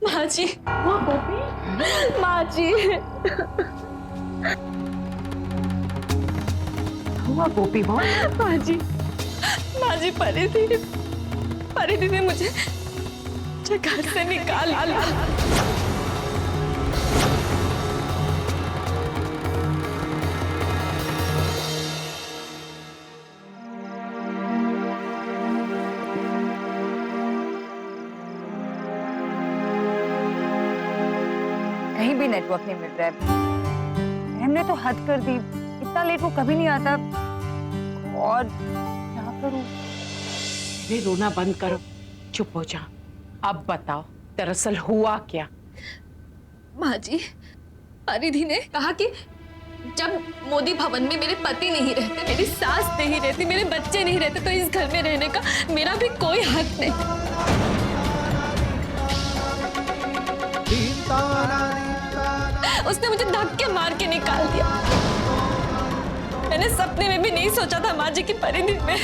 माँ जी, वो गोपी, माँ जी, हुआ गोपी वो? माँ जी, माँ जी, परिधि ने मुझे घर से निकाल लिया। कहीं भी नेटवर्क नहीं मिल रहा है। हमने तो हद कर दी, इतना लेट वो कभी नहीं आता। और क्या करूं? अरे रोना बंद करो, चुप हो जा। अब बताओ दरअसल हुआ क्या? माँ जी, परिधि ने कहा कि जब मोदी भवन में मेरे पति नहीं रहते, मेरी सास नहीं रहती, मेरे बच्चे नहीं रहते, तो इस घर में रहने का मेरा भी कोई हक नहीं। उसने मुझे धक्के मार के निकाल दिया। मैंने सपने में भी नहीं सोचा था माँ जी की परिधि में।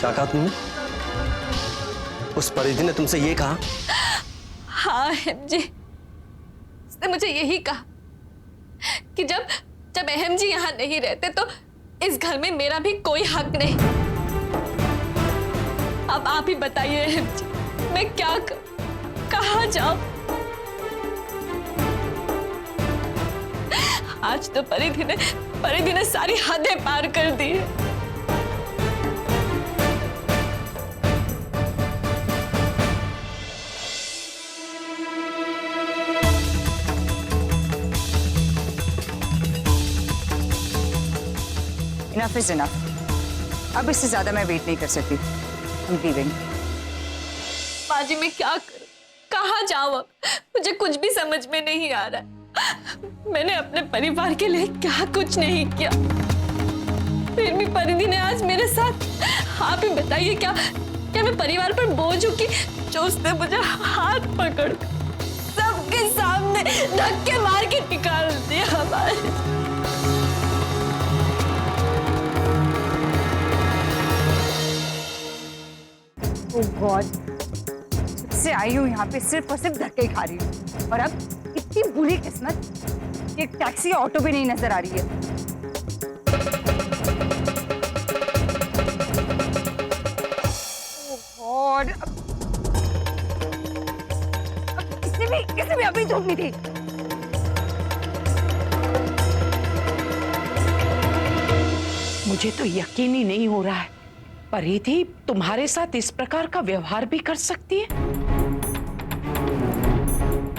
क्या कहा तुमने? उस परिधि ने तुमसे ये कहा? हाँ अहम जी, उसने मुझे यही कहा कि जब अहम जी यहाँ नहीं रहते तो इस घर में मेरा भी कोई हक नहीं। अब आप ही बताइए अहम जी, मैं क्या करूं, कहाँ जाऊं? आज तो परिधि ने सारी हदें पार कर दी है। Enough is enough. अब इससे ज्यादा मैं वेट नहीं कर सकती। I'm leaving। माँ जी, मैं क्या करूं, कहाँ जाऊं? अब मुझे कुछ भी समझ में नहीं आ रहा है। मैंने अपने परिवार के लिए क्या कुछ नहीं किया, फिर भी परिधि ने आज मेरे साथ। आप ही बताइए, क्या मैं परिवार पर बोझ हूं कि जो उसने मुझे हाथ पकड़ सबके सामने धक्के मार के निकाल दिया हमारे। Oh God, से आई हूँ यहाँ पे सिर्फ और सिर्फ धक्के खा रही हूँ। और अब इतनी बुरी किस्मत कि एक टैक्सी या ऑटो भी नहीं नजर आ रही है। Oh God, अब किसी भी अभी धूप नहीं थी। मुझे तो यकीन ही नहीं हो रहा है, परिधि तुम्हारे साथ इस प्रकार का व्यवहार भी कर सकती है?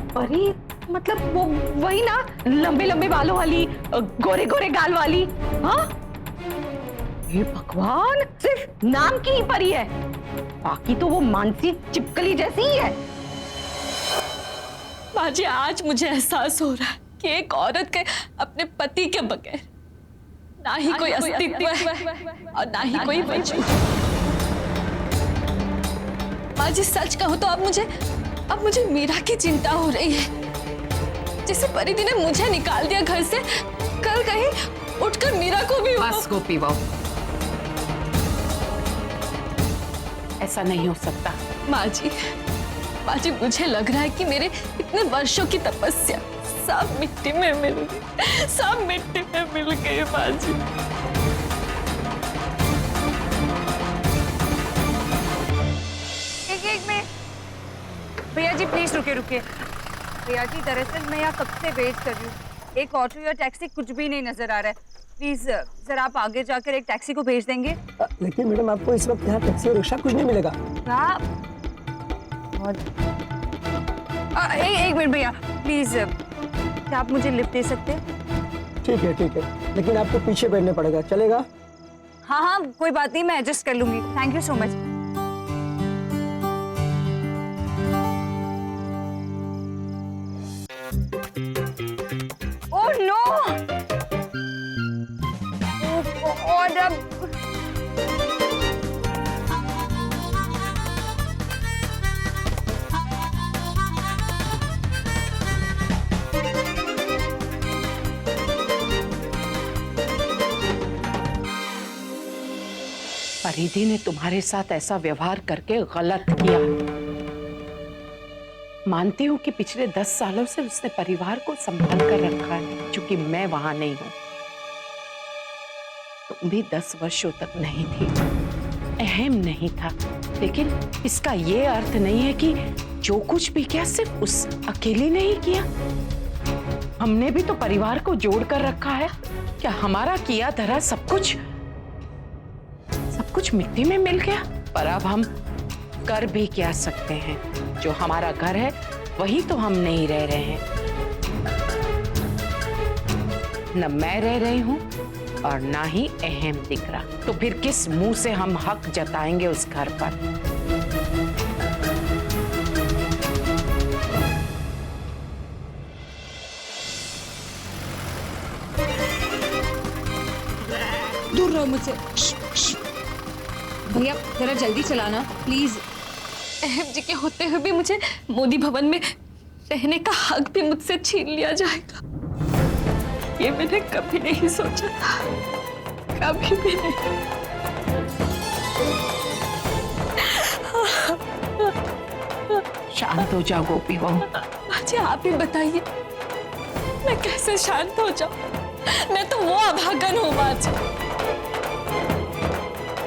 परी मतलब वो वही ना, लंबे लंबे बालों वाली, गोरे गोरे गाल वाली। हाँ, ये भगवान, सिर्फ नाम की ही परी है, बाकी तो वो मानसी चिपकली जैसी ही है। माँ जी, आज मुझे एहसास हो रहा है कि एक औरत के अपने पति के बगैर ना ही कोई अस्तित्व है और ना ही कोई वजूद। माँ जी, सच कहूं तो अब मुझे मीरा की चिंता हो रही है। जैसे परिधि ने मुझे निकाल दिया घर से, कल कहीं उठकर मीरा को भी। बस गोपी बहू, ऐसा नहीं हो सकता। माँ जी, मुझे लग रहा है कि मेरे इतने वर्षों की तपस्या सब मिट्टी में मिल गई, सब मिट्टी में मिल गई। माँ जी, एक मिनट भैया जी, प्लीज रुकिए। भैया जी, दरअसल मैं यहाँ कब से वेट कर रही हूँ। एक ऑटो या टैक्सी कुछ भी नहीं नजर आ रहा है। प्लीज जरा आप आगे जाकर एक टैक्सी को भेज देंगे। लेकिन मैडम, आपको इस वक्त यहाँ टैक्सी और रिक्शा कुछ नहीं मिलेगा। एक मिनट भैया, प्लीज क्या आप मुझे लिफ्ट दे सकते हैं? ठीक है, लेकिन आपको पीछे बैठने पड़ेगा, चलेगा? हाँ, कोई बात नहीं, मैं एडजस्ट कर लूंगी। Thank you so much. Oh no! और अब परिधि ने तुम्हारे साथ ऐसा व्यवहार करके गलत किया। मानती हूं कि पिछले 10 सालों से उसने परिवार को संभाल कर रखा है, क्योंकि मैं वहां नहीं हूं। तुम भी 10 वर्षों तक नहीं थी, अहम नहीं था, लेकिन इसका ये अर्थ नहीं है कि जो कुछ भी किया सिर्फ उस अकेली ने ही किया। हमने भी तो परिवार को जोड़ कर रखा है। क्या हमारा किया धरा सब कुछ मिट्टी में मिल गया? पर अब हम कर भी क्या सकते हैं? जो हमारा घर है वही तो हम नहीं रह रहे हैं। न मैं रह रही हूं और ना ही अहम दिख रहा, तो फिर किस मुंह से हम हक जताएंगे उस घर पर? दूर रहो मुझसे। भैया जरा जल्दी चलाना प्लीज। अहम जी के होते हुए भी मुझे मोदी भवन में रहने का हक भी मुझसे छीन लिया जाएगा, ये मैंने कभी नहीं सोचा था, कभी भी नहीं। शांत हो जाओ गोपी बहू। मुझे आप ही बताइए, मैं कैसे शांत हो जाऊं? मैं तो वो अभागन हूँ बाजी,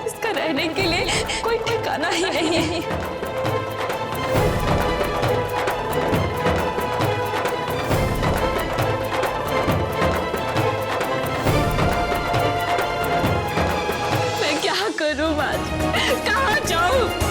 इसका रहने के लिए कोई ठिकाना ही नहीं है। मैं क्या करूं बाजी, कहाँ जाऊं?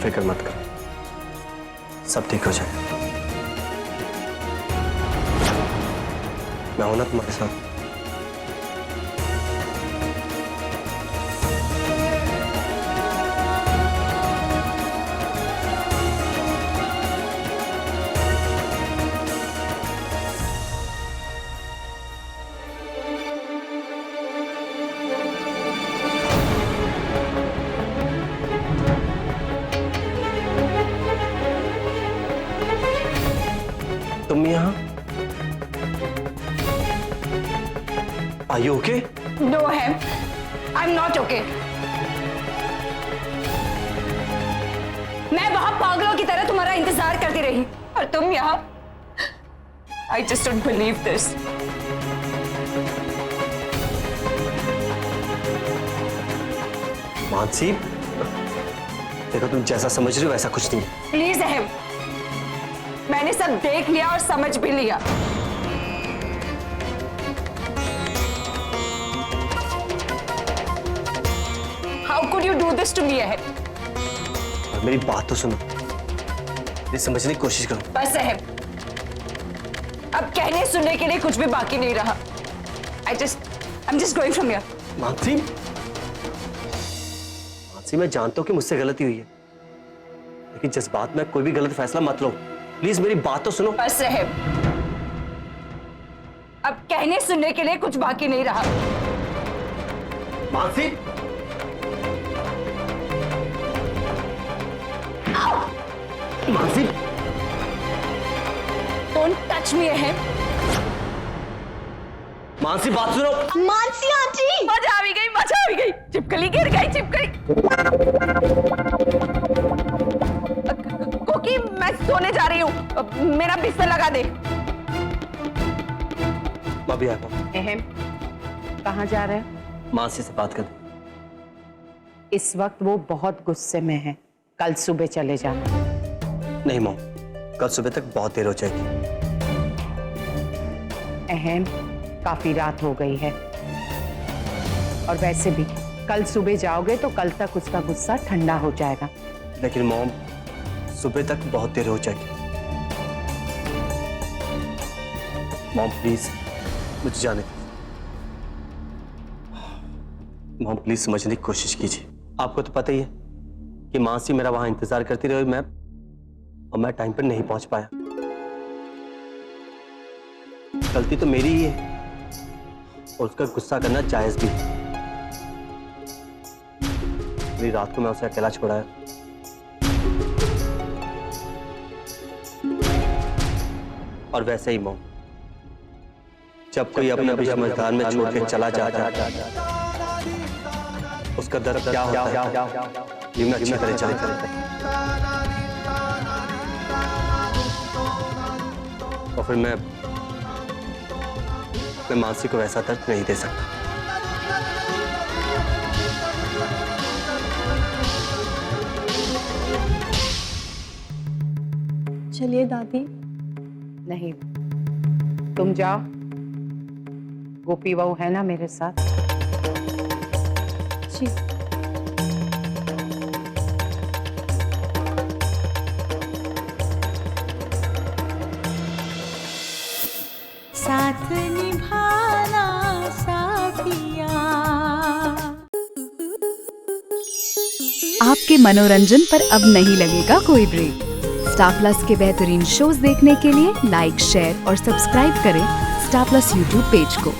फिक्र मत करो, सब ठीक हो जाएगा। मैं हूं ना तुम्हारे साथ। तुम यहाँ? Are you okay? No Hem, I'm not okay. मैं वहां पागलों की तरह तुम्हारा इंतजार करती रही और तुम यहाँ। I just don't believe this. Mansi, देखो तुम जैसा समझ रही हो वैसा कुछ नहीं है। प्लीज अहम, मैंने सब देख लिया और समझ भी लिया। How could you do this to me अहम? और मेरी बात तो सुनो, ये समझने की कोशिश करो। बस अहम, अब कहने सुनने के लिए कुछ भी बाकी नहीं रहा। I'm just going from here. Mansi, Mansi, मैं जानता हूँ कि मुझसे गलती हुई है, लेकिन जज्बात में कोई भी गलत फैसला मत लो। प्लीज मेरी बात तो सुनो। बस साहब, अब कहने सुनने के लिए कुछ बाकी नहीं रहा। Mansi, Mansi, don't touch me है। मानसी बात सुनो। मानसी आंटी, मजा आ गई, मजा आ गई। चिपकली गिर गई, चिपकली। कोकी, मैं सोने जा रही हूँ, मेरा बिस्तर लगा दे। मैं भी आता हूँ। अहम, कहाँ जा रहे हैं? मानसी से बात कर दे। इस वक्त वो बहुत गुस्से में है, कल सुबह चले जाना। नहीं मॉम, कल सुबह तक बहुत देर हो जाएगी। अहम, काफी रात हो गई है, और वैसे भी कल सुबह जाओगे तो कल तक उसका गुस्सा ठंडा हो जाएगा। लेकिन मॉम, सुबह तक बहुत देर हो जाएगी। मॉम प्लीज मुझे जाने दीजिए। मॉम प्लीज समझने की कोशिश कीजिए। आपको तो पता ही है कि मानसी मेरा वहां इंतजार करती रही, मैं टाइम पर नहीं पहुंच पाया। गलती तो मेरी ही है और उसका गुस्सा करना जायज भी है। मेरी रात को मैं उसे अकेला छोड़ाया। और वैसे ही मॉम, जब कोई अपना भी समझदार में छोड़ के चला जाता है, उसका दर्द क्या होता है ये मैं अच्छी तरह जानता हूं। और फिर मैं मानसी को वैसा दर्द नहीं दे सकता। चलिए दादी। नहीं, तुम जाओ, गोपी बहू है ना मेरे साथ। जी। साथ निभाना साथिया। आपके मनोरंजन पर अब नहीं लगेगा कोई ब्रेक। स्टार प्लस के बेहतरीन शोज देखने के लिए लाइक, शेयर और सब्सक्राइब करें स्टार प्लस यूट्यूब पेज को।